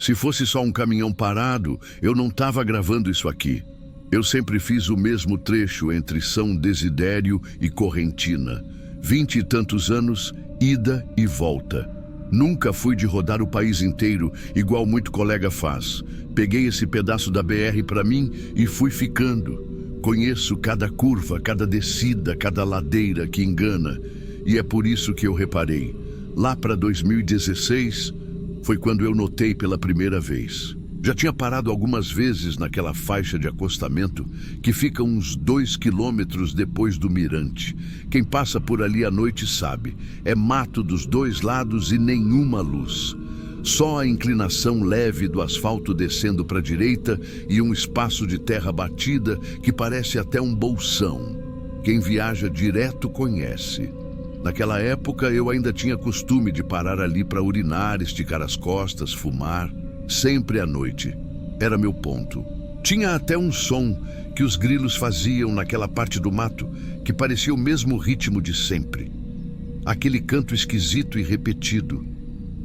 Se fosse só um caminhão parado, eu não estava gravando isso aqui. Eu sempre fiz o mesmo trecho entre São Desidério e Correntina. 20 e tantos anos, ida e volta. Nunca fui de rodar o país inteiro, igual muito colega faz. Peguei esse pedaço da BR para mim e fui ficando. Conheço cada curva, cada descida, cada ladeira que engana. E é por isso que eu reparei. Lá para 2016, foi quando eu notei pela primeira vez. Já tinha parado algumas vezes naquela faixa de acostamento que fica uns 2 quilômetros depois do mirante. Quem passa por ali à noite sabe, é mato dos dois lados e nenhuma luz. Só a inclinação leve do asfalto descendo para a direita e um espaço de terra batida que parece até um bolsão. Quem viaja direto conhece. Naquela época eu ainda tinha costume de parar ali para urinar, esticar as costas, fumar. Sempre à noite. Era meu ponto. Tinha até um som que os grilos faziam naquela parte do mato que parecia o mesmo ritmo de sempre. Aquele canto esquisito e repetido.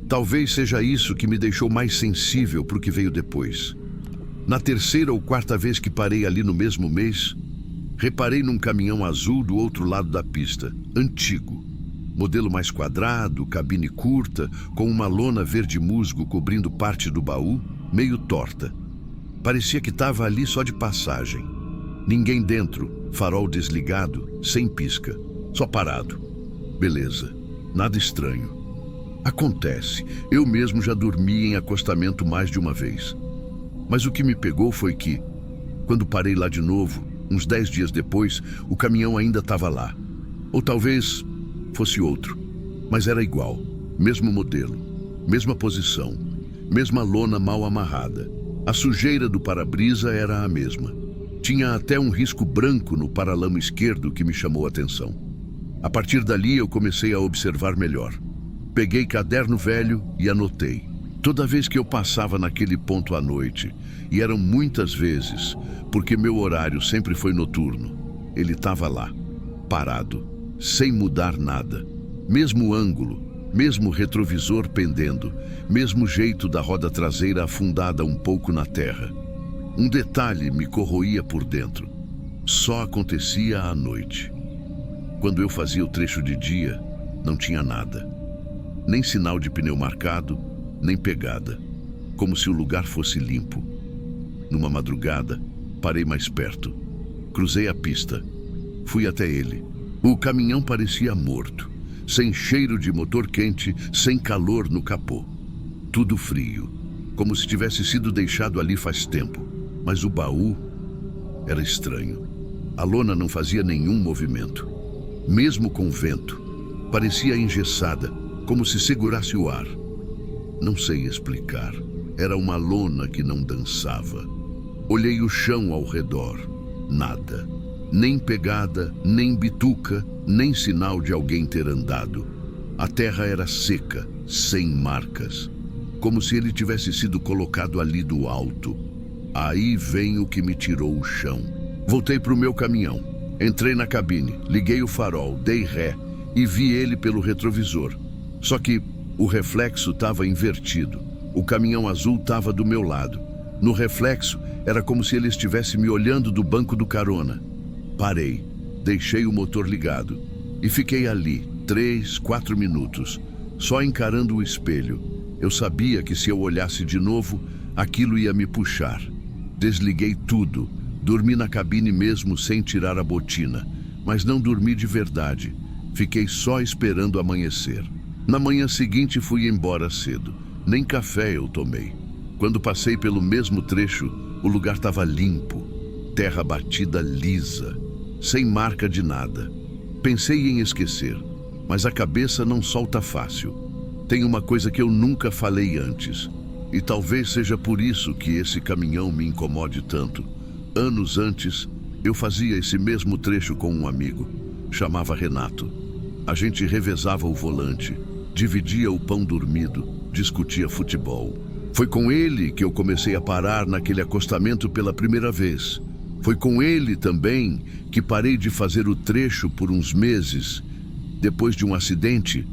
Talvez seja isso que me deixou mais sensível para o que veio depois. Na terceira ou quarta vez que parei ali no mesmo mês, reparei num caminhão azul do outro lado da pista, antigo. Modelo mais quadrado, cabine curta, com uma lona verde musgo cobrindo parte do baú, meio torta. Parecia que estava ali só de passagem. Ninguém dentro, farol desligado, sem pisca, só parado. Beleza, nada estranho. Acontece, eu mesmo já dormi em acostamento mais de uma vez. Mas o que me pegou foi que, quando parei lá de novo, uns 10 dias depois, o caminhão ainda estava lá. Ou talvez fosse outro, mas era igual, mesmo modelo, mesma posição, mesma lona mal amarrada. A sujeira do para-brisa era a mesma. Tinha até um risco branco no paralama esquerdo que me chamou a atenção. A partir dali eu comecei a observar melhor. Peguei caderno velho e anotei. Toda vez que eu passava naquele ponto à noite, e eram muitas vezes, porque meu horário sempre foi noturno, ele estava lá, parado, sem mudar nada. Mesmo ângulo, mesmo retrovisor pendendo, mesmo jeito da roda traseira afundada um pouco na terra. Um detalhe me corroía por dentro. Só acontecia à noite. Quando eu fazia o trecho de dia, não tinha nada. Nem sinal de pneu marcado, nem pegada. Como se o lugar fosse limpo. Numa madrugada, parei mais perto. Cruzei a pista. Fui até ele. O caminhão parecia morto, sem cheiro de motor quente, sem calor no capô. Tudo frio, como se tivesse sido deixado ali faz tempo. Mas o baú era estranho. A lona não fazia nenhum movimento. Mesmo com vento, parecia engessada, como se segurasse o ar. Não sei explicar. Era uma lona que não dançava. Olhei o chão ao redor. Nada. Nem pegada, nem bituca, nem sinal de alguém ter andado. A terra era seca, sem marcas, como se ele tivesse sido colocado ali do alto. Aí vem o que me tirou o chão. Voltei para o meu caminhão, entrei na cabine, liguei o farol, dei ré e vi ele pelo retrovisor. Só que o reflexo estava invertido. O caminhão azul estava do meu lado. No reflexo, era como se ele estivesse me olhando do banco do carona. Parei, deixei o motor ligado e fiquei ali 3, 4 minutos, só encarando o espelho. Eu sabia que se eu olhasse de novo, aquilo ia me puxar. Desliguei tudo, dormi na cabine mesmo sem tirar a botina, mas não dormi de verdade. Fiquei só esperando amanhecer. Na manhã seguinte fui embora cedo. Nem café eu tomei. Quando passei pelo mesmo trecho, o lugar estava limpo, terra batida lisa, sem marca de nada. Pensei em esquecer, mas a cabeça não solta fácil. Tem uma coisa que eu nunca falei antes, e talvez seja por isso que esse caminhão me incomode tanto. Anos antes, eu fazia esse mesmo trecho com um amigo. Chamava Renato. A gente revezava o volante, dividia o pão dormido, discutia futebol. Foi com ele que eu comecei a parar naquele acostamento pela primeira vez. Foi com ele também que parei de fazer o trecho por uns meses. Depois de um acidente,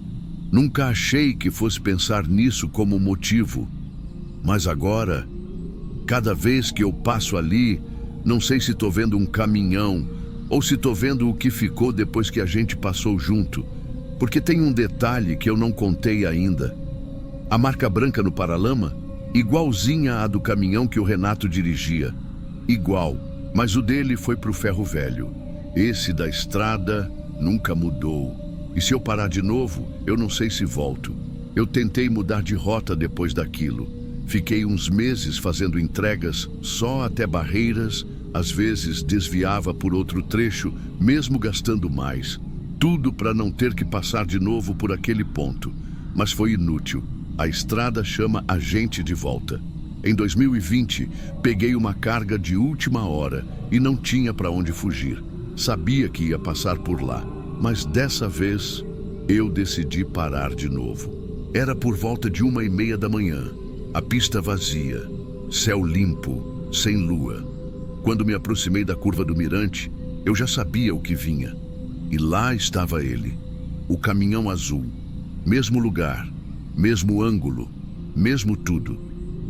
nunca achei que fosse pensar nisso como motivo. Mas agora, cada vez que eu passo ali, não sei se estou vendo um caminhão ou se estou vendo o que ficou depois que a gente passou junto. Porque tem um detalhe que eu não contei ainda. A marca branca no paralama, igualzinha à do caminhão que o Renato dirigia. Igual, mas o dele foi pro ferro velho. Esse da estrada nunca mudou. E se eu parar de novo, eu não sei se volto. Eu tentei mudar de rota depois daquilo. Fiquei uns meses fazendo entregas só até Barreiras, às vezes desviava por outro trecho, mesmo gastando mais. Tudo para não ter que passar de novo por aquele ponto. Mas foi inútil. A estrada chama a gente de volta. Em 2020, peguei uma carga de última hora e não tinha para onde fugir. Sabia que ia passar por lá, mas dessa vez eu decidi parar de novo. Era por volta de 1h30 da manhã. A pista vazia, céu limpo, sem lua. Quando me aproximei da curva do mirante, eu já sabia o que vinha. E lá estava ele, o caminhão azul. Mesmo lugar, mesmo ângulo, mesmo tudo.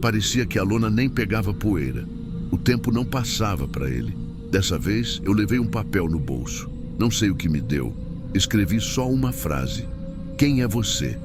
Parecia que a lona nem pegava poeira. O tempo não passava para ele. Dessa vez, eu levei um papel no bolso. Não sei o que me deu. Escrevi só uma frase. Quem é você?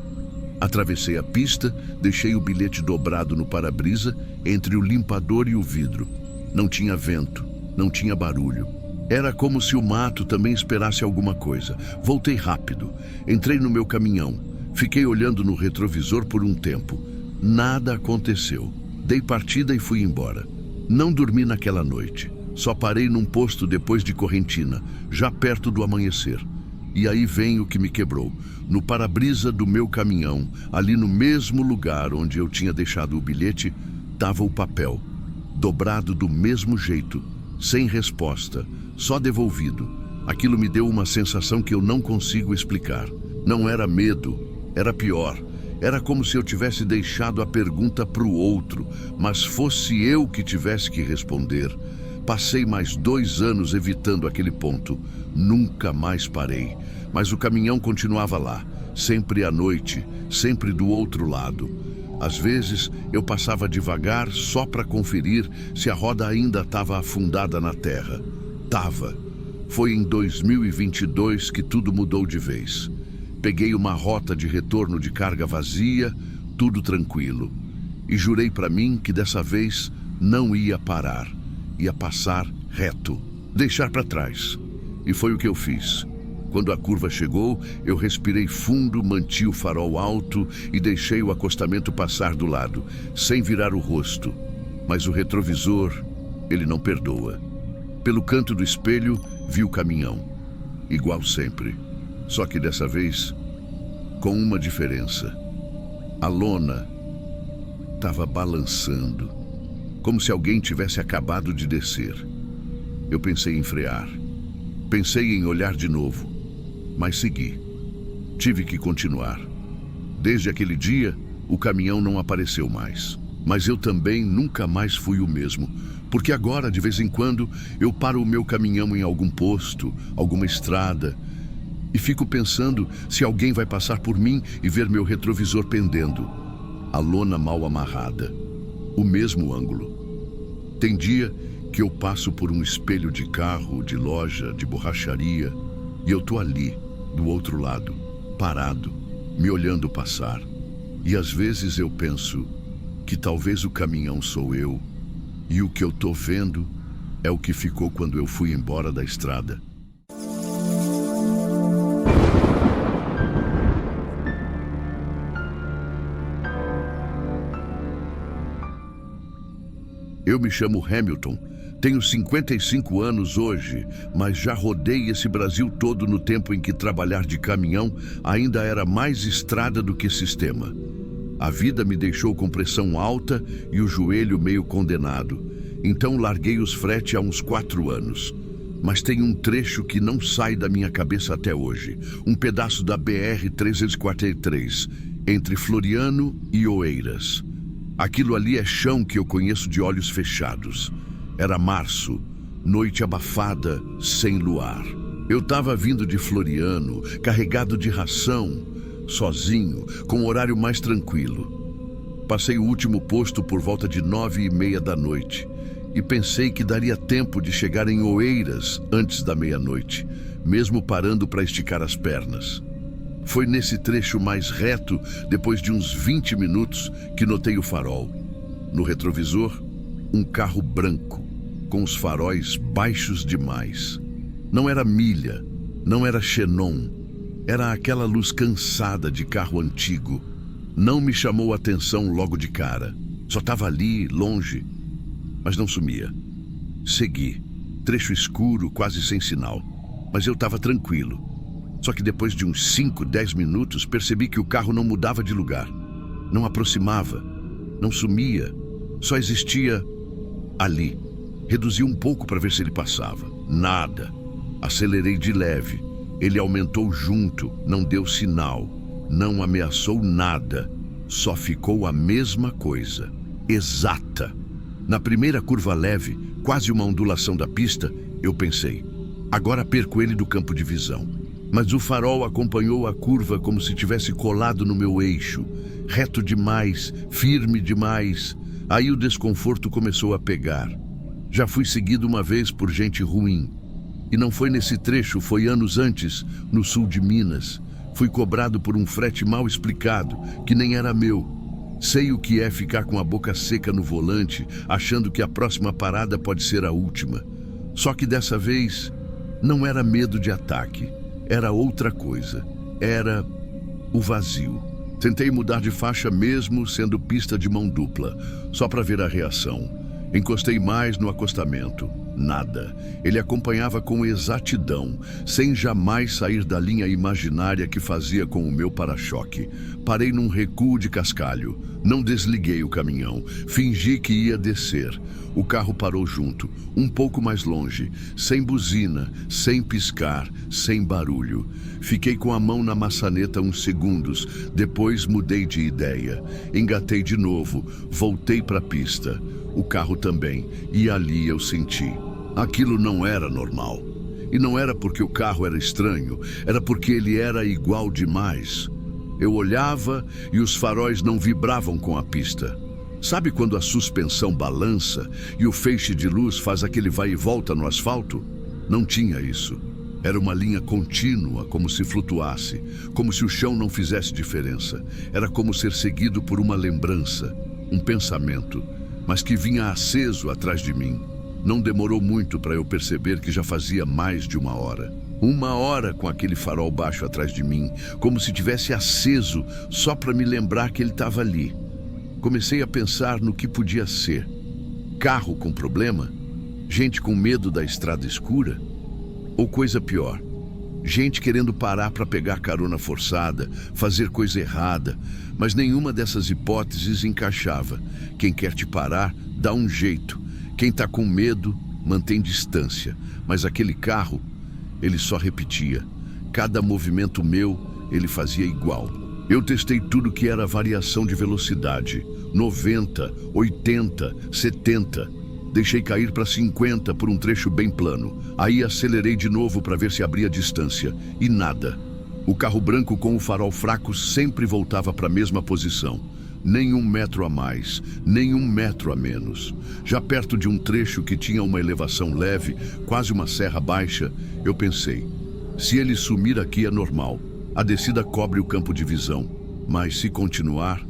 Atravessei a pista, deixei o bilhete dobrado no para-brisa, entre o limpador e o vidro. Não tinha vento, não tinha barulho. Era como se o mato também esperasse alguma coisa. Voltei rápido. Entrei no meu caminhão. Fiquei olhando no retrovisor por um tempo. Nada aconteceu. Dei partida e fui embora. Não dormi naquela noite. Só parei num posto depois de Correntina, já perto do amanhecer. E aí vem o que me quebrou. No para-brisa do meu caminhão, ali no mesmo lugar onde eu tinha deixado o bilhete, estava o papel. Dobrado do mesmo jeito, sem resposta, só devolvido. Aquilo me deu uma sensação que eu não consigo explicar. Não era medo, era pior. Era como se eu tivesse deixado a pergunta para o outro, mas fosse eu que tivesse que responder. Passei mais 2 anos evitando aquele ponto. Nunca mais parei. Mas o caminhão continuava lá, sempre à noite, sempre do outro lado. Às vezes, eu passava devagar só para conferir se a roda ainda estava afundada na terra. Tava. Foi em 2022 que tudo mudou de vez. Peguei uma rota de retorno de carga vazia, tudo tranquilo. E jurei para mim que dessa vez não ia parar. Ia passar reto, deixar para trás. E foi o que eu fiz. Quando a curva chegou, eu respirei fundo, manti o farol alto e deixei o acostamento passar do lado, sem virar o rosto. Mas o retrovisor, ele não perdoa. Pelo canto do espelho, vi o caminhão. Igual sempre. Só que dessa vez, com uma diferença. A lona estava balançando, como se alguém tivesse acabado de descer. Eu pensei em frear. Pensei em olhar de novo, mas segui. Tive que continuar. Desde aquele dia, o caminhão não apareceu mais. Mas eu também nunca mais fui o mesmo, porque agora, de vez em quando, eu paro o meu caminhão em algum posto, alguma estrada, e fico pensando se alguém vai passar por mim e ver meu retrovisor pendendo. A lona mal amarrada. O mesmo ângulo. Tem dia que eu passo por um espelho de carro, de loja, de borracharia, e eu tô ali, do outro lado, parado, me olhando passar. E às vezes eu penso que talvez o caminhão sou eu, e o que eu tô vendo é o que ficou quando eu fui embora da estrada. Eu me chamo Hamilton, tenho 55 anos hoje, mas já rodei esse Brasil todo no tempo em que trabalhar de caminhão ainda era mais estrada do que sistema. A vida me deixou com pressão alta e o joelho meio condenado, então larguei os frete há uns 4 anos. Mas tem um trecho que não sai da minha cabeça até hoje, um pedaço da BR-343, entre Floriano e Oeiras. Aquilo ali é chão que eu conheço de olhos fechados. Era março, noite abafada, sem luar. Eu estava vindo de Floriano, carregado de ração, sozinho, com um horário mais tranquilo. Passei o último posto por volta de 9h30 da noite e pensei que daria tempo de chegar em Oeiras antes da meia-noite, mesmo parando para esticar as pernas. Foi nesse trecho mais reto, depois de uns 20 minutos, que notei o farol. No retrovisor, um carro branco, com os faróis baixos demais. Não era milha, não era xenon, era aquela luz cansada de carro antigo. Não me chamou a atenção logo de cara. Só estava ali, longe, mas não sumia. Segui, trecho escuro, quase sem sinal, mas eu estava tranquilo. Só que depois de uns 5, 10 minutos, percebi que o carro não mudava de lugar. Não aproximava, não sumia, só existia ali. Reduzi um pouco para ver se ele passava. Nada. Acelerei de leve. Ele aumentou junto, não deu sinal. Não ameaçou nada, só ficou a mesma coisa, exata. Na primeira curva leve, quase uma ondulação da pista, eu pensei, agora perco ele do campo de visão. Mas o farol acompanhou a curva como se tivesse colado no meu eixo, reto demais, firme demais. Aí o desconforto começou a pegar. Já fui seguido uma vez por gente ruim. E não foi nesse trecho, foi anos antes, no sul de Minas. Fui cobrado por um frete mal explicado, que nem era meu. Sei o que é ficar com a boca seca no volante, achando que a próxima parada pode ser a última. Só que dessa vez, não era medo de ataque. Era outra coisa. Era o vazio. Tentei mudar de faixa mesmo sendo pista de mão dupla, só para ver a reação. Encostei mais no acostamento. Nada. Ele acompanhava com exatidão, sem jamais sair da linha imaginária que fazia com o meu para-choque. Parei num recuo de cascalho. Não desliguei o caminhão. Fingi que ia descer. O carro parou junto, um pouco mais longe, sem buzina, sem piscar, sem barulho. Fiquei com a mão na maçaneta uns segundos, depois mudei de ideia. Engatei de novo, voltei para a pista. O carro também, e ali eu senti. Aquilo não era normal. E não era porque o carro era estranho, era porque ele era igual demais. Eu olhava e os faróis não vibravam com a pista. Sabe quando a suspensão balança e o feixe de luz faz aquele vai e volta no asfalto? Não tinha isso. Era uma linha contínua, como se flutuasse, como se o chão não fizesse diferença. Era como ser seguido por uma lembrança, um pensamento, mas que vinha aceso atrás de mim. Não demorou muito para eu perceber que já fazia mais de 1 hora. 1 hora com aquele farol baixo atrás de mim, como se tivesse aceso só para me lembrar que ele estava ali. Comecei a pensar no que podia ser. Carro com problema? Gente com medo da estrada escura? Ou coisa pior, gente querendo parar para pegar carona forçada, fazer coisa errada, mas nenhuma dessas hipóteses encaixava. Quem quer te parar, dá um jeito. Quem está com medo, mantém distância. Mas aquele carro, ele só repetia. Cada movimento meu, ele fazia igual. Eu testei tudo que era variação de velocidade. 90, 80, 70. Deixei cair para 50 por um trecho bem plano. Aí acelerei de novo para ver se abria distância. E nada. O carro branco com o farol fraco sempre voltava para a mesma posição. Nem 1 metro a mais, nem 1 metro a menos. Já perto de um trecho que tinha uma elevação leve, quase uma serra baixa, eu pensei, se ele sumir aqui é normal. A descida cobre o campo de visão. Mas se continuar,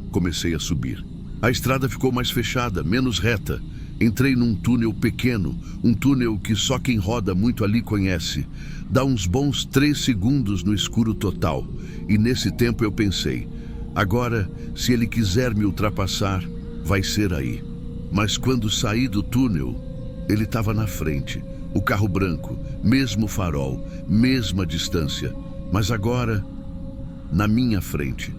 comecei a subir. A estrada ficou mais fechada, menos reta. Entrei num túnel pequeno, um túnel que só quem roda muito ali conhece. Dá uns bons 3 segundos no escuro total. E nesse tempo eu pensei, agora, se ele quiser me ultrapassar, vai ser aí. Mas quando saí do túnel, ele estava na frente. O carro branco, mesmo farol, mesma distância. Mas agora, na minha frente.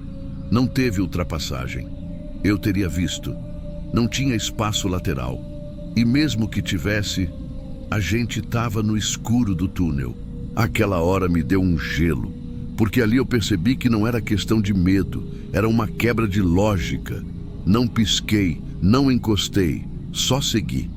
Não teve ultrapassagem. Eu teria visto. Não tinha espaço lateral. E mesmo que tivesse, a gente estava no escuro do túnel. Aquela hora me deu um gelo, porque ali eu percebi que não era questão de medo, era uma quebra de lógica. Não pisquei, não encostei, só segui.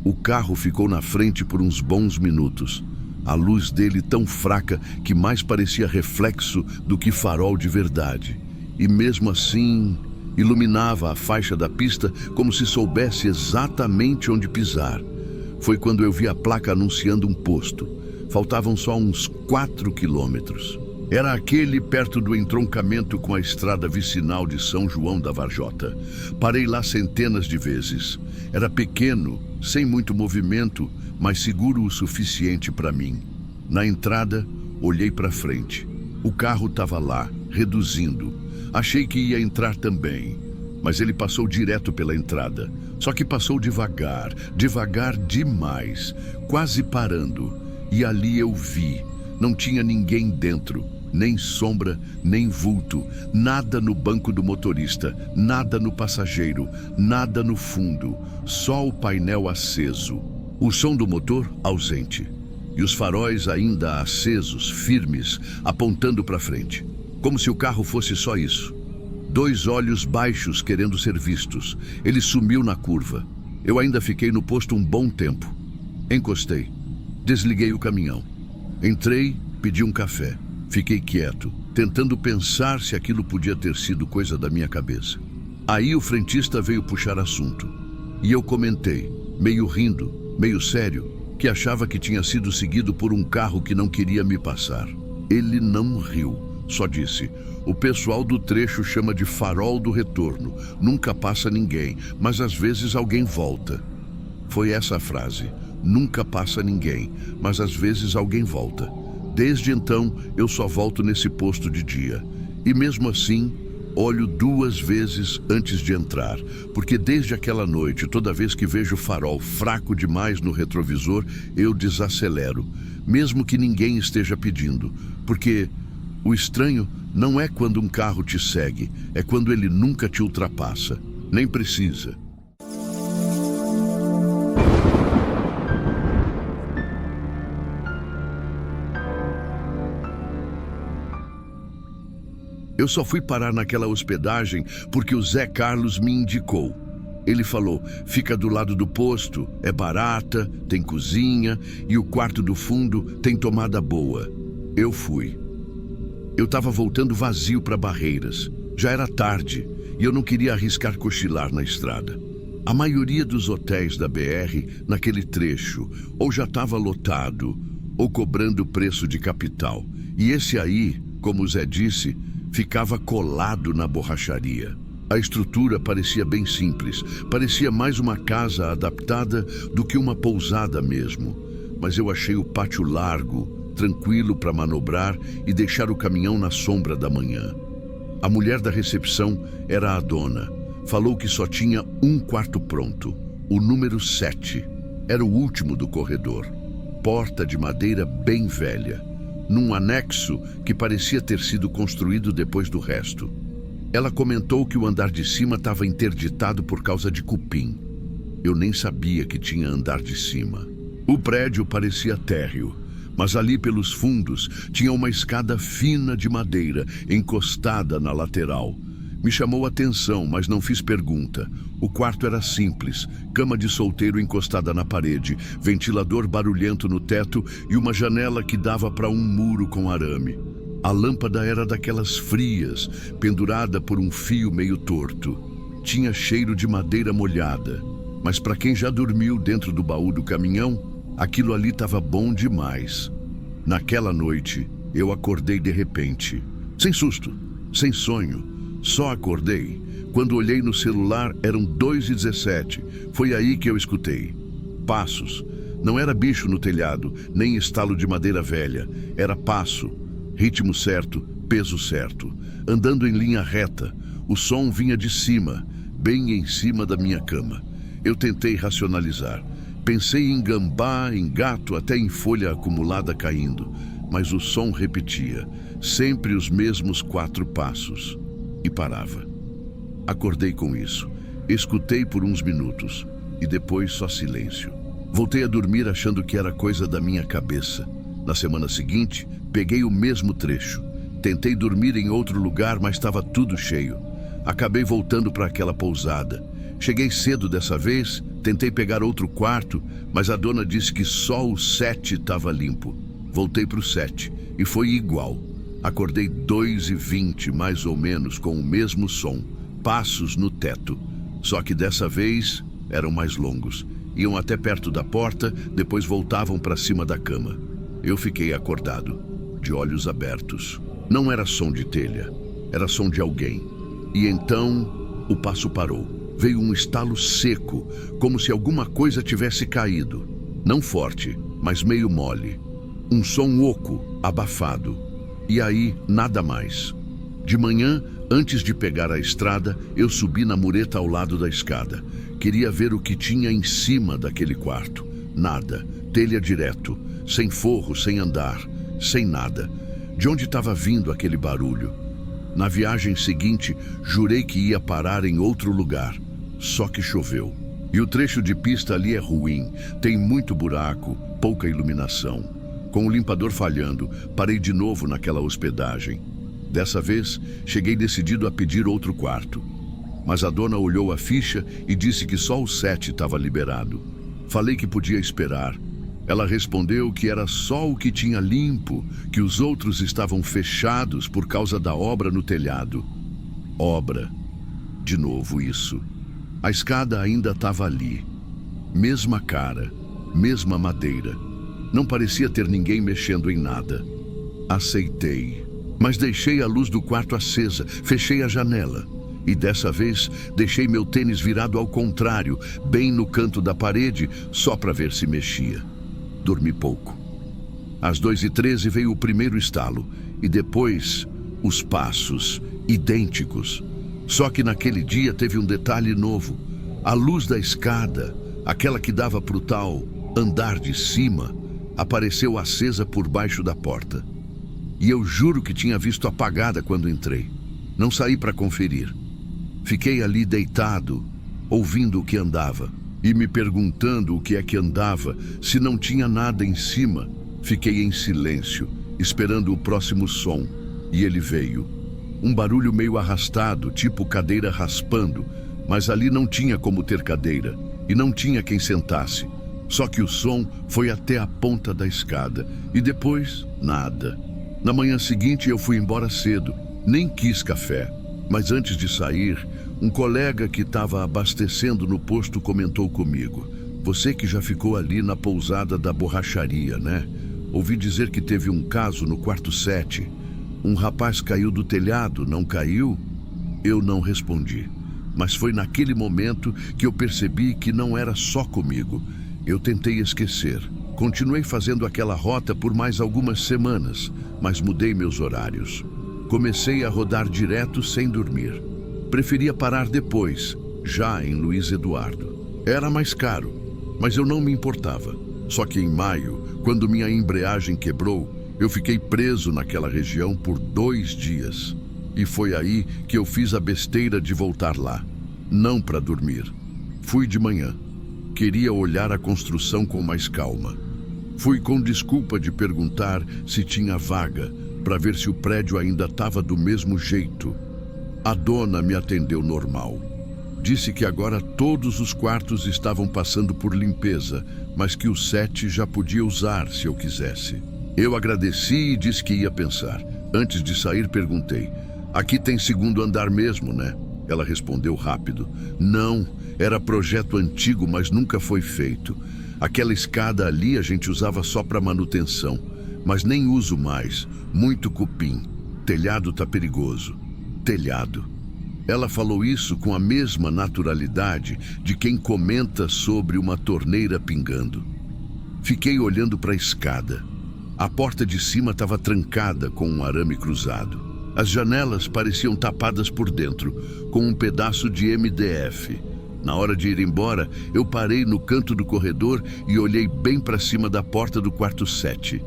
O carro ficou na frente por uns bons minutos. A luz dele tão fraca que mais parecia reflexo do que farol de verdade. E mesmo assim, Iluminava a faixa da pista como se soubesse exatamente onde pisar. Foi quando eu vi a placa anunciando um posto. Faltavam só uns 4 quilômetros. Era aquele perto do entroncamento com a estrada vicinal de São João da Varjota. Parei lá centenas de vezes. Era pequeno, sem muito movimento, mas seguro o suficiente para mim. Na entrada, olhei para frente. O carro estava lá, reduzindo. Achei que ia entrar também, mas ele passou direto pela entrada. Só que passou devagar, devagar demais, quase parando. E ali eu vi, não tinha ninguém dentro, nem sombra, nem vulto, nada no banco do motorista, nada no passageiro, nada no fundo, só o painel aceso. O som do motor ausente. E os faróis ainda acesos, firmes, apontando para frente. Como se o carro fosse só isso. 2 olhos baixos querendo ser vistos. Ele sumiu na curva. Eu ainda fiquei no posto um bom tempo. Encostei. Desliguei o caminhão. Entrei, pedi um café. Fiquei quieto, tentando pensar se aquilo podia ter sido coisa da minha cabeça. Aí o frentista veio puxar assunto. E eu comentei, meio rindo, meio sério, que achava que tinha sido seguido por um carro que não queria me passar. Ele não riu, só disse: o pessoal do trecho chama de farol do retorno. Nunca passa ninguém, mas às vezes alguém volta. Foi essa a frase. Nunca passa ninguém, mas às vezes alguém volta. Desde então, eu só volto nesse posto de dia. E mesmo assim, olho 2 vezes antes de entrar, porque desde aquela noite, toda vez que vejo o farol fraco demais no retrovisor, eu desacelero, mesmo que ninguém esteja pedindo, porque o estranho não é quando um carro te segue, é quando ele nunca te ultrapassa, nem precisa. Eu só fui parar naquela hospedagem porque o Zé Carlos me indicou. Ele falou: fica do lado do posto, é barata, tem cozinha e o quarto do fundo tem tomada boa. Eu fui. Eu estava voltando vazio para Barreiras. Já era tarde e eu não queria arriscar cochilar na estrada. A maioria dos hotéis da BR naquele trecho ou já estava lotado ou cobrando preço de capital. E esse aí, como o Zé disse, ficava colado na borracharia. A estrutura parecia bem simples, parecia mais uma casa adaptada do que uma pousada mesmo. Mas eu achei o pátio largo, tranquilo para manobrar e deixar o caminhão na sombra da manhã. A mulher da recepção era a dona. Falou que só tinha um quarto pronto, o número 7. Era o último do corredor. Porta de madeira bem velha, num anexo que parecia ter sido construído depois do resto. Ela comentou que o andar de cima estava interditado por causa de cupim. Eu nem sabia que tinha andar de cima. O prédio parecia térreo, mas ali pelos fundos tinha uma escada fina de madeira encostada na lateral. Me chamou a atenção, mas não fiz pergunta. O quarto era simples, cama de solteiro encostada na parede, ventilador barulhento no teto e uma janela que dava para um muro com arame. A lâmpada era daquelas frias, pendurada por um fio meio torto. Tinha cheiro de madeira molhada, mas para quem já dormiu dentro do baú do caminhão, aquilo ali estava bom demais. Naquela noite, eu acordei de repente, sem susto, sem sonho. Só acordei. Quando olhei no celular, eram 2h17. Foi aí que eu escutei. Passos. Não era bicho no telhado, nem estalo de madeira velha. Era passo. Ritmo certo, peso certo. Andando em linha reta. O som vinha de cima, bem em cima da minha cama. Eu tentei racionalizar. Pensei em gambá, em gato, até em folha acumulada caindo. Mas o som repetia. Sempre os mesmos 4 passos. E parava. Acordei com isso. Escutei por uns minutos. E depois só silêncio. Voltei a dormir achando que era coisa da minha cabeça. Na semana seguinte, peguei o mesmo trecho. Tentei dormir em outro lugar, mas estava tudo cheio. Acabei voltando para aquela pousada. Cheguei cedo dessa vez, tentei pegar outro quarto, mas a dona disse que só o 7 estava limpo. Voltei para o 7 e foi igual. Acordei 2h20, mais ou menos, com o mesmo som. passos no teto. Só que dessa vez eram mais longos. Iam até perto da porta, depois voltavam para cima da cama. Eu fiquei acordado, de olhos abertos. Não era som de telha, era som de alguém. E então o passo parou. Veio um estalo seco, como se alguma coisa tivesse caído. Não forte, mas meio mole. Um som oco, abafado. E aí, nada mais. De manhã, antes de pegar a estrada, eu subi na mureta ao lado da escada. Queria ver o que tinha em cima daquele quarto. Nada. Telha direto. Sem forro, sem andar. Sem nada. De onde estava vindo aquele barulho? Na viagem seguinte, jurei que ia parar em outro lugar. Só que choveu. E o trecho de pista ali é ruim. Tem muito buraco, pouca iluminação. Com o limpador falhando, parei de novo naquela hospedagem. Dessa vez, cheguei decidido a pedir outro quarto. Mas a dona olhou a ficha e disse que só o 7 estava liberado. Falei que podia esperar. Ela respondeu que era só o que tinha limpo, que os outros estavam fechados por causa da obra no telhado. Obra. De novo isso. A escada ainda estava ali. Mesma cara, mesma madeira. Não parecia ter ninguém mexendo em nada. Aceitei. Mas deixei a luz do quarto acesa, fechei a janela. E dessa vez, deixei meu tênis virado ao contrário, bem no canto da parede, só para ver se mexia. Dormi pouco. Às 2h13 veio o primeiro estalo, e depois, os passos, idênticos. Só que naquele dia teve um detalhe novo. A luz da escada, aquela que dava para o tal andar de cima, apareceu acesa por baixo da porta. E eu juro que tinha visto apagada quando entrei. Não saí para conferir. Fiquei ali deitado, ouvindo o que andava, e me perguntando o que é que andava, se não tinha nada em cima. Fiquei em silêncio, esperando o próximo som, e ele veio. Um barulho meio arrastado, tipo cadeira raspando, mas ali não tinha como ter cadeira, e não tinha quem sentasse. Só que o som foi até a ponta da escada, e depois, nada. Na manhã seguinte eu fui embora cedo, nem quis café. Mas antes de sair, um colega que estava abastecendo no posto comentou comigo: "Você que já ficou ali na pousada da borracharia, né? Ouvi dizer que teve um caso no quarto 7. Um rapaz caiu do telhado, não caiu?" Eu não respondi. Mas foi naquele momento que eu percebi que não era só comigo. Eu tentei esquecer. Continuei fazendo aquela rota por mais algumas semanas, mas mudei meus horários. Comecei a rodar direto sem dormir. Preferia parar depois, já em Luiz Eduardo. Era mais caro, mas eu não me importava. Só que em maio, quando minha embreagem quebrou, eu fiquei preso naquela região por 2 dias. E foi aí que eu fiz a besteira de voltar lá. Não para dormir. Fui de manhã. Queria olhar a construção com mais calma. Fui com desculpa de perguntar se tinha vaga, para ver se o prédio ainda estava do mesmo jeito. A dona me atendeu normal. Disse que agora todos os quartos estavam passando por limpeza, mas que o 7 já podia usar se eu quisesse. Eu agradeci e disse que ia pensar. Antes de sair, perguntei: "Aqui tem segundo andar mesmo, né?" Ela respondeu rápido: "Não, era projeto antigo, mas nunca foi feito. Aquela escada ali a gente usava só para manutenção, mas nem uso mais. Muito cupim. Telhado tá perigoso." Telhado. Ela falou isso com a mesma naturalidade de quem comenta sobre uma torneira pingando. Fiquei olhando para a escada. A porta de cima estava trancada com um arame cruzado. As janelas pareciam tapadas por dentro, com um pedaço de MDF. Na hora de ir embora, eu parei no canto do corredor e olhei bem para cima da porta do quarto 7.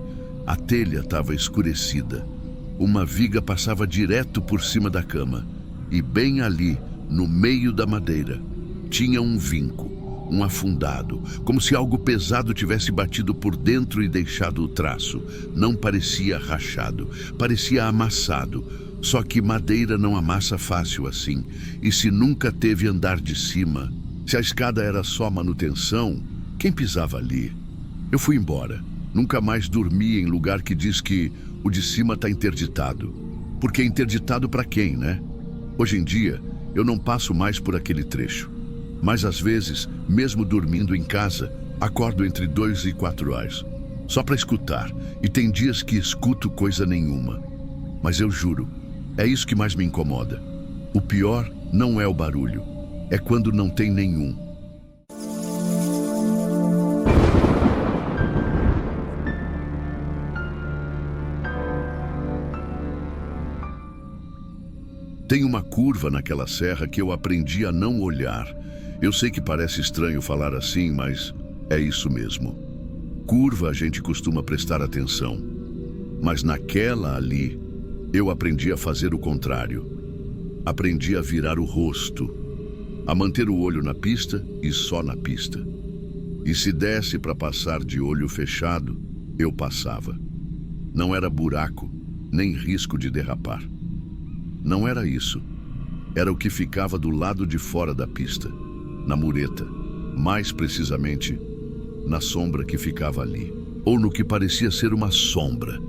A telha estava escurecida. Uma viga passava direto por cima da cama. E bem ali, no meio da madeira, tinha um vinco, um afundado, como se algo pesado tivesse batido por dentro e deixado o traço. Não parecia rachado, parecia amassado. Só que madeira não amassa fácil assim. E se nunca teve andar de cima, se a escada era só manutenção, quem pisava ali? Eu fui embora. Nunca mais dormi em lugar que diz que o de cima está interditado. Porque interditado para quem, né? Hoje em dia, eu não passo mais por aquele trecho. Mas às vezes, mesmo dormindo em casa, acordo entre 2 e 4 horas, só para escutar, e tem dias que escuto coisa nenhuma. Mas eu juro, é isso que mais me incomoda. O pior não é o barulho, é quando não tem nenhum. Tem uma curva naquela serra que eu aprendi a não olhar. Eu sei que parece estranho falar assim, mas é isso mesmo. Curva a gente costuma prestar atenção. Mas naquela ali, eu aprendi a fazer o contrário. Aprendi a virar o rosto, a manter o olho na pista e só na pista. E se desse para passar de olho fechado, eu passava. Não era buraco, nem risco de derrapar. Não era isso. Era o que ficava do lado de fora da pista, na mureta, mais precisamente, na sombra que ficava ali, ou no que parecia ser uma sombra.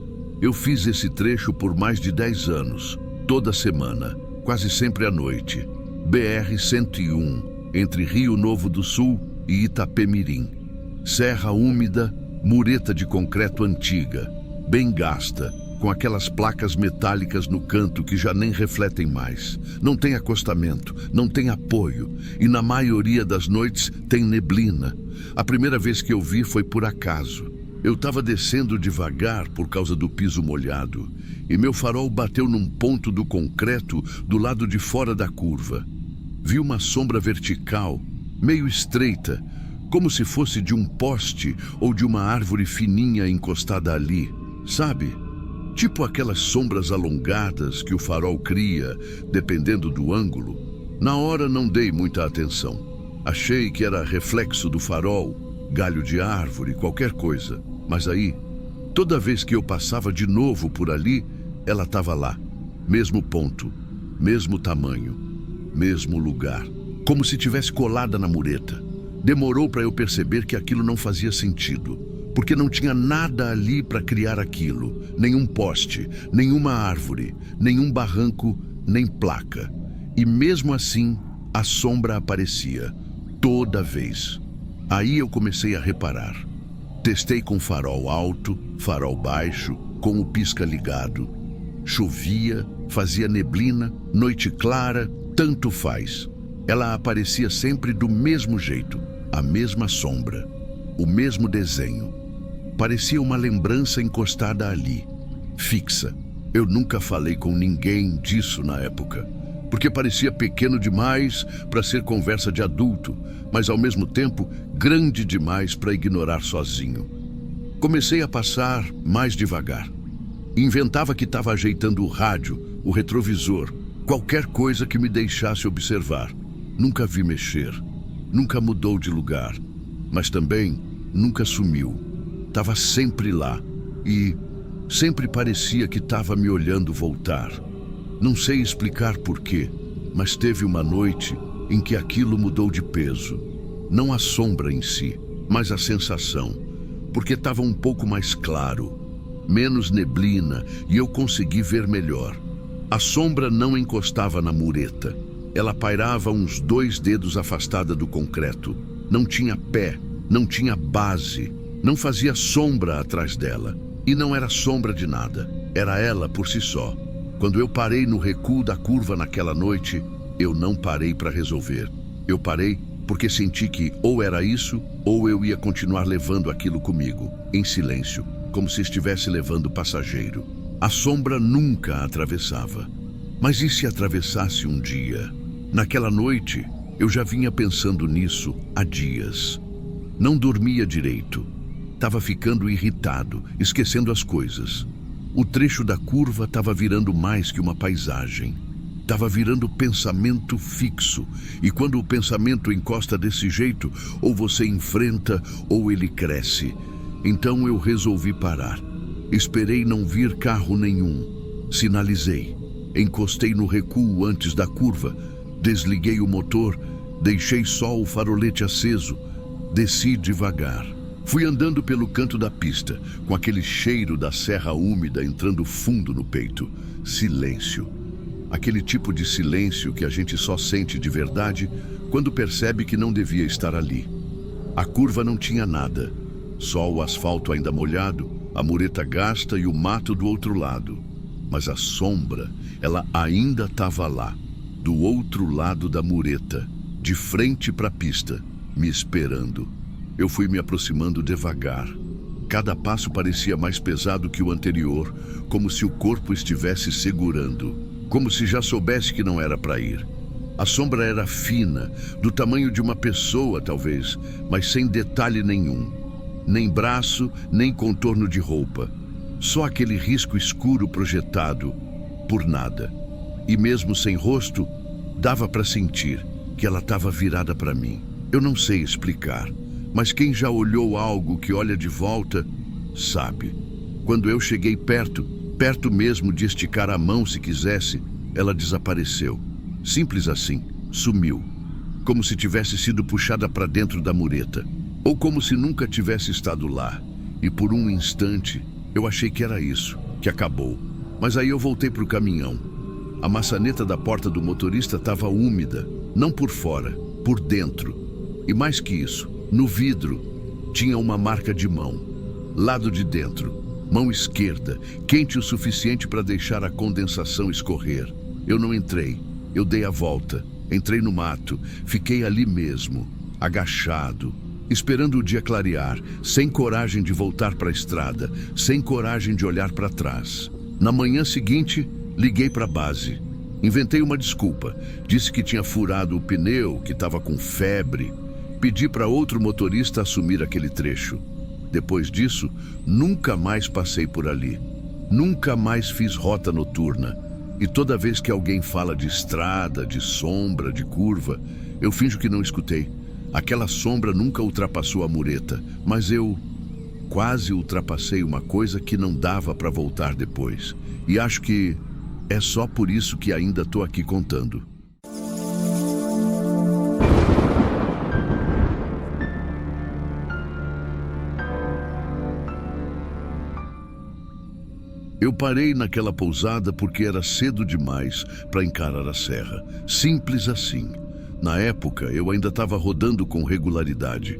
Eu fiz esse trecho por mais de 10 anos, toda semana, quase sempre à noite. BR-101, entre Rio Novo do Sul e Itapemirim. Serra úmida, mureta de concreto antiga, bem gasta, com aquelas placas metálicas no canto que já nem refletem mais. Não tem acostamento, não tem apoio, e na maioria das noites tem neblina. A primeira vez que eu vi foi por acaso. Eu estava descendo devagar por causa do piso molhado, e meu farol bateu num ponto do concreto do lado de fora da curva. Vi uma sombra vertical, meio estreita, como se fosse de um poste ou de uma árvore fininha encostada ali, sabe? Tipo aquelas sombras alongadas que o farol cria, dependendo do ângulo. Na hora não dei muita atenção. Achei que era reflexo do farol, galho de árvore, qualquer coisa. Mas aí, toda vez que eu passava de novo por ali, ela estava lá. Mesmo ponto, mesmo tamanho, mesmo lugar. Como se tivesse colada na mureta. Demorou para eu perceber que aquilo não fazia sentido. Porque não tinha nada ali para criar aquilo. Nenhum poste, nenhuma árvore, nenhum barranco, nem placa. E mesmo assim, a sombra aparecia. Toda vez. Aí eu comecei a reparar. Testei com farol alto, farol baixo, com o pisca ligado. Chovia, fazia neblina, noite clara, tanto faz. Ela aparecia sempre do mesmo jeito, a mesma sombra, o mesmo desenho. Parecia uma lembrança encostada ali, fixa. Eu nunca falei com ninguém disso na época, porque parecia pequeno demais para ser conversa de adulto, mas ao mesmo tempo grande demais para ignorar sozinho. Comecei a passar mais devagar. Inventava que estava ajeitando o rádio, o retrovisor, qualquer coisa que me deixasse observar. Nunca vi mexer, nunca mudou de lugar, mas também nunca sumiu. Estava sempre lá e sempre parecia que estava me olhando voltar. Não sei explicar porquê, mas teve uma noite em que aquilo mudou de peso. Não a sombra em si, mas a sensação, porque estava um pouco mais claro, menos neblina e eu consegui ver melhor. A sombra não encostava na mureta. Ela pairava uns 2 dedos afastada do concreto. Não tinha pé, não tinha base. Não fazia sombra atrás dela. E não era sombra de nada. Era ela por si só. Quando eu parei no recuo da curva naquela noite, eu não parei para resolver. Eu parei porque senti que ou era isso, ou eu ia continuar levando aquilo comigo, em silêncio, como se estivesse levando passageiro. A sombra nunca atravessava. Mas e se atravessasse um dia? Naquela noite, eu já vinha pensando nisso há dias. Não dormia direito. Estava ficando irritado, esquecendo as coisas. O trecho da curva estava virando mais que uma paisagem. Estava virando pensamento fixo. E quando o pensamento encosta desse jeito, ou você enfrenta ou ele cresce. Então eu resolvi parar. Esperei não vir carro nenhum. Sinalizei. Encostei no recuo antes da curva. Desliguei o motor. Deixei só o farolete aceso. Desci devagar. Fui andando pelo canto da pista, com aquele cheiro da serra úmida entrando fundo no peito. Silêncio. Aquele tipo de silêncio que a gente só sente de verdade quando percebe que não devia estar ali. A curva não tinha nada, só o asfalto ainda molhado, a mureta gasta e o mato do outro lado. Mas a sombra, ela ainda estava lá, do outro lado da mureta, de frente para a pista, me esperando. Eu fui me aproximando devagar. Cada passo parecia mais pesado que o anterior, como se o corpo estivesse segurando, como se já soubesse que não era para ir. A sombra era fina, do tamanho de uma pessoa, talvez, mas sem detalhe nenhum. Nem braço, nem contorno de roupa. Só aquele risco escuro projetado, por nada. E mesmo sem rosto, dava para sentir que ela estava virada para mim. Eu não sei explicar, mas quem já olhou algo que olha de volta, sabe. Quando eu cheguei perto mesmo de esticar a mão se quisesse, ela desapareceu. Simples assim, sumiu. Como se tivesse sido puxada para dentro da mureta. Ou como se nunca tivesse estado lá. E por um instante, eu achei que era isso, que acabou. Mas aí eu voltei para o caminhão. A maçaneta da porta do motorista estava úmida, não por fora, por dentro. E mais que isso, no vidro, tinha uma marca de mão. Lado de dentro, mão esquerda, quente o suficiente para deixar a condensação escorrer. Eu não entrei, eu dei a volta, entrei no mato, fiquei ali mesmo, agachado, esperando o dia clarear, sem coragem de voltar para a estrada, sem coragem de olhar para trás. Na manhã seguinte, liguei para a base. Inventei uma desculpa, disse que tinha furado o pneu, que estava com febre. Pedi para outro motorista assumir aquele trecho. Depois disso, nunca mais passei por ali. Nunca mais fiz rota noturna. E toda vez que alguém fala de estrada, de sombra, de curva, eu finjo que não escutei. Aquela sombra nunca ultrapassou a mureta, mas eu quase ultrapassei uma coisa que não dava para voltar depois. E acho que é só por isso que ainda estou aqui contando. Eu parei naquela pousada porque era cedo demais para encarar a serra. Simples assim. Na época, eu ainda estava rodando com regularidade.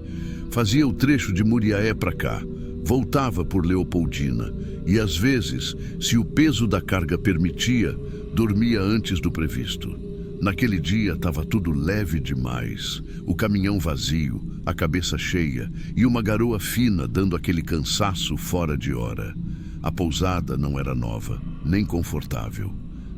Fazia o trecho de Muriaé para cá, voltava por Leopoldina e, às vezes, se o peso da carga permitia, dormia antes do previsto. Naquele dia estava tudo leve demais, o caminhão vazio, a cabeça cheia e uma garoa fina dando aquele cansaço fora de hora. A pousada não era nova, nem confortável,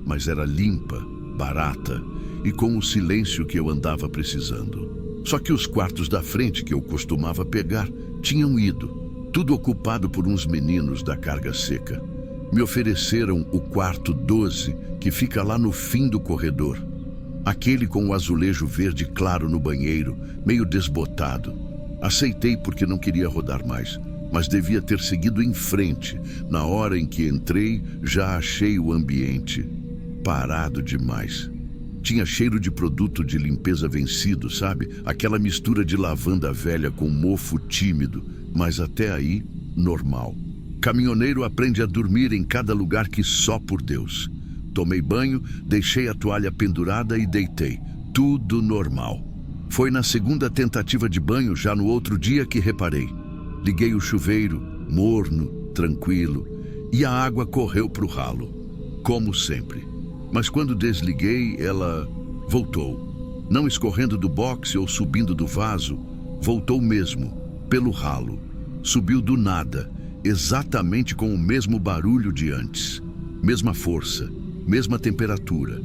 mas era limpa, barata e com o silêncio que eu andava precisando. Só que os quartos da frente que eu costumava pegar tinham ido, tudo ocupado por uns meninos da carga seca. Me ofereceram o quarto 12, que fica lá no fim do corredor. Aquele com o azulejo verde claro no banheiro, meio desbotado. Aceitei porque não queria rodar mais, mas devia ter seguido em frente. Na hora em que entrei, já achei o ambiente parado demais. Tinha cheiro de produto de limpeza vencido, sabe? Aquela mistura de lavanda velha com mofo tímido, mas até aí, normal. Caminhoneiro aprende a dormir em cada lugar que só por Deus. Tomei banho, deixei a toalha pendurada e deitei. Tudo normal. Foi na segunda tentativa de banho, já no outro dia, que reparei. Liguei o chuveiro, morno, tranquilo, e a água correu para o ralo, como sempre. Mas quando desliguei, ela voltou. Não escorrendo do boxe ou subindo do vaso, voltou mesmo, pelo ralo. Subiu do nada, exatamente com o mesmo barulho de antes. Mesma força, mesma temperatura.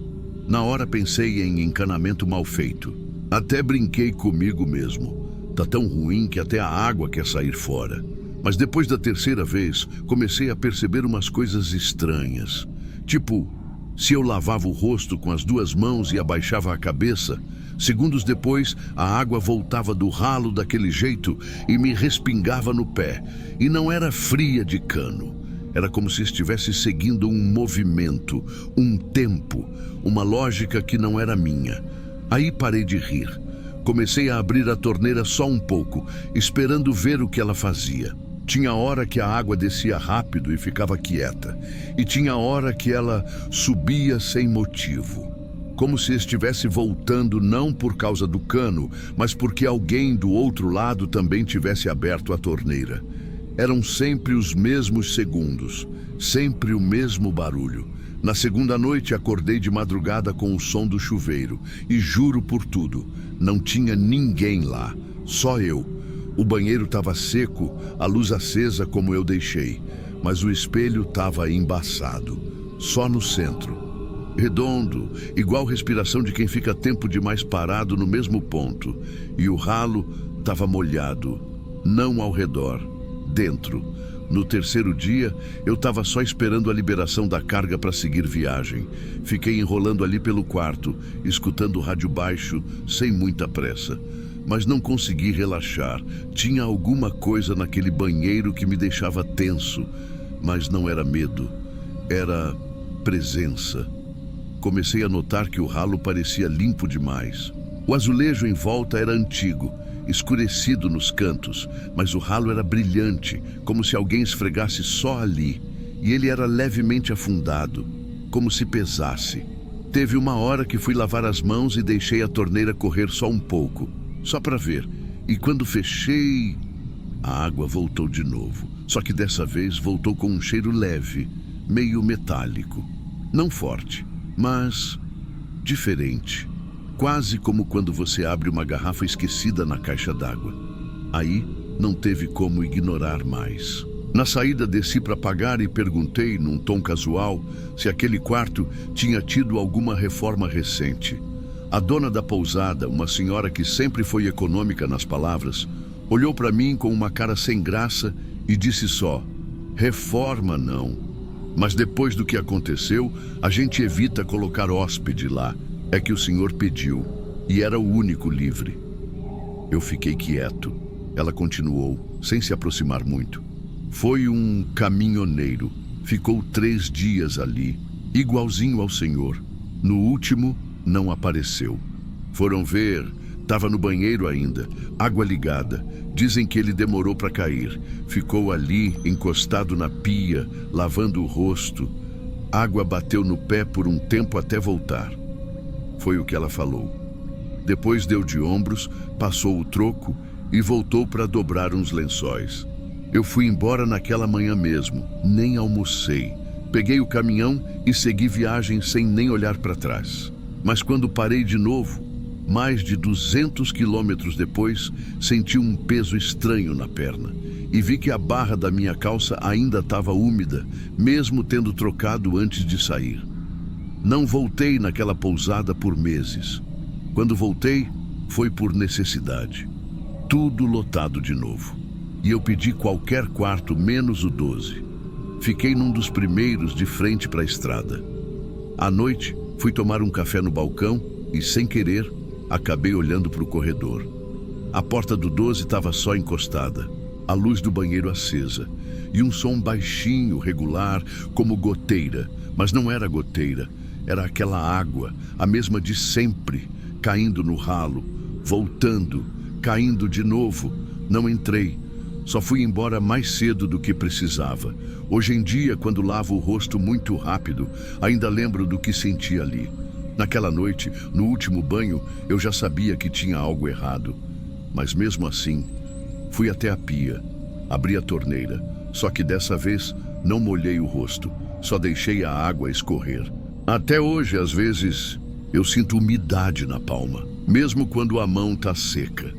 Na hora pensei em encanamento mal feito. Até brinquei comigo mesmo. Tá tão ruim que até a água quer sair fora. Mas depois da terceira vez, comecei a perceber umas coisas estranhas. Tipo, se eu lavava o rosto com as duas mãos e abaixava a cabeça, segundos depois, a água voltava do ralo daquele jeito e me respingava no pé. E não era fria de cano. Era como se estivesse seguindo um movimento, um tempo, uma lógica que não era minha. Aí parei de rir. Comecei a abrir a torneira só um pouco, esperando ver o que ela fazia. Tinha hora que a água descia rápido e ficava quieta, e tinha hora que ela subia sem motivo, como se estivesse voltando não por causa do cano, mas porque alguém do outro lado também tivesse aberto a torneira. Eram sempre os mesmos segundos, sempre o mesmo barulho. Na segunda noite acordei de madrugada com o som do chuveiro, e juro por tudo, não tinha ninguém lá, só eu. O banheiro estava seco, a luz acesa como eu deixei, mas o espelho estava embaçado, só no centro. Redondo, igual respiração de quem fica tempo demais parado no mesmo ponto. E o ralo estava molhado, não ao redor, dentro. No terceiro dia, eu estava só esperando a liberação da carga para seguir viagem. Fiquei enrolando ali pelo quarto, escutando o rádio baixo, sem muita pressa. Mas não consegui relaxar. Tinha alguma coisa naquele banheiro que me deixava tenso. Mas não era medo, era presença. Comecei a notar que o ralo parecia limpo demais. O azulejo em volta era antigo, escurecido nos cantos, mas o ralo era brilhante, como se alguém esfregasse só ali. E ele era levemente afundado, como se pesasse. Teve uma hora que fui lavar as mãos e deixei a torneira correr só um pouco, só para ver. E quando fechei, a água voltou de novo. Só que dessa vez voltou com um cheiro leve, meio metálico. Não forte, mas diferente. Quase como quando você abre uma garrafa esquecida na caixa d'água. Aí, não teve como ignorar mais. Na saída, desci para pagar e perguntei, num tom casual, se aquele quarto tinha tido alguma reforma recente. A dona da pousada, uma senhora que sempre foi econômica nas palavras, olhou para mim com uma cara sem graça e disse só: reforma não. Mas depois do que aconteceu, a gente evita colocar hóspede lá. É que o senhor pediu, e era o único livre. Eu fiquei quieto. Ela continuou, sem se aproximar muito. Foi um caminhoneiro. Ficou 3 dias ali, igualzinho ao senhor. No último, não apareceu. Foram ver, estava no banheiro ainda, água ligada. Dizem que ele demorou para cair. Ficou ali, encostado na pia, lavando o rosto. Água bateu no pé por um tempo até voltar. Foi o que ela falou. Depois deu de ombros, passou o troco e voltou para dobrar uns lençóis. Eu fui embora naquela manhã mesmo, nem almocei. Peguei o caminhão e segui viagem sem nem olhar para trás. Mas quando parei de novo, mais de 200 quilômetros depois, senti um peso estranho na perna e vi que a barra da minha calça ainda estava úmida, mesmo tendo trocado antes de sair. Não voltei naquela pousada por meses. Quando voltei, foi por necessidade. Tudo lotado de novo. E eu pedi qualquer quarto menos o 12. Fiquei num dos primeiros de frente para a estrada. À noite, fui tomar um café no balcão e, sem querer, acabei olhando para o corredor. A porta do 12 estava só encostada, a luz do banheiro acesa e um som baixinho, regular, como goteira. Mas não era goteira, era aquela água, a mesma de sempre, caindo no ralo, voltando, caindo de novo. Não entrei. Só fui embora mais cedo do que precisava. Hoje em dia, quando lavo o rosto muito rápido, ainda lembro do que senti ali. Naquela noite, no último banho, eu já sabia que tinha algo errado. Mas mesmo assim, fui até a pia, abri a torneira. Só que dessa vez, não molhei o rosto, só deixei a água escorrer. Até hoje, às vezes, eu sinto umidade na palma, mesmo quando a mão está seca.